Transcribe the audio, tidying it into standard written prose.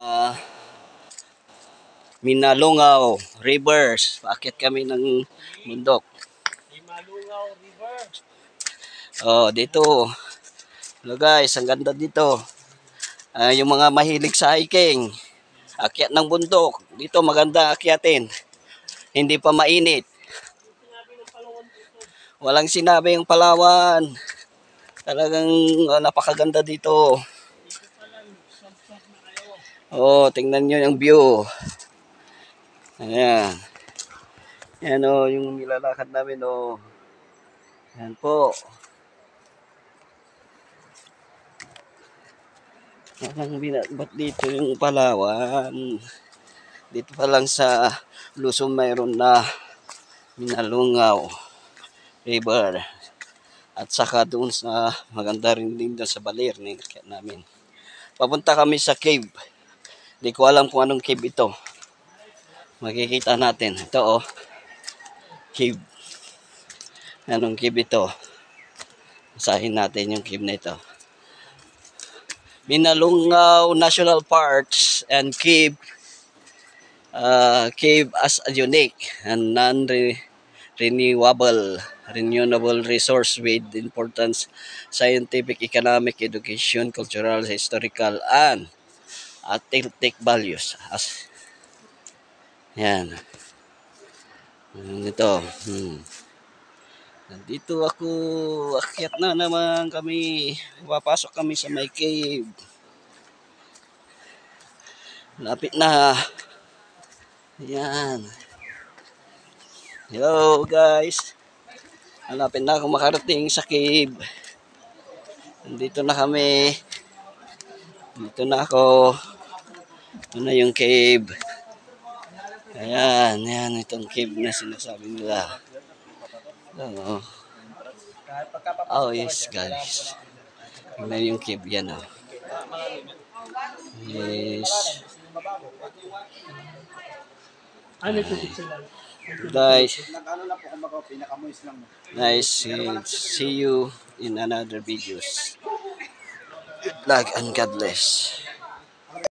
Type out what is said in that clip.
Ah, Minalungaw Rivers. Paakyat kami ng bundok. Minalungaw River. Oh, dito. Hello guys, ang ganda dito. Yung mga mahilig sa hiking, akyat ng bundok. Dito maganda akyatin. Hindi pa mainit. Sinabi ng Palawan dito. Walang sinabi yung Palawan. Talagang napakaganda dito. Dito pa lang, stop na kayo. Oh, tingnan nyo yung view. Ayan. Yan o, yung nilalakad namin o. Yan po. Parang binabat dito yung Palawan. Dito pa lang sa Luzon mayroon na Minalungaw River. At saka doon sa maganda rin din doon sa Baler namin. Papunta kami sa cave. Hindi ko alam kung anong cave ito. Makikita natin. Ito oh. Cave. Anong cave ito? Basahin natin yung cave na ito. Minalungaw National Parks and Cave. Cave as a unique and renewable resource with importance scientific, economic, education, cultural, historical, and aesthetic values. Yan. Ito. Nandito ako. Akyat na naman kami. Papasok kami sa may cave. Lapit na. Yan. Hello guys. Malapit na ako makarating sa cave. Nandito na kami. Dito na ako. Ito na yung cave. Ayan. Ayan. Itong cave na sinasabi nila. Oh yes guys. Tingnan yung cave yan oh. Yes. Guys. Nice. See you in another videos. Vlog and God bless.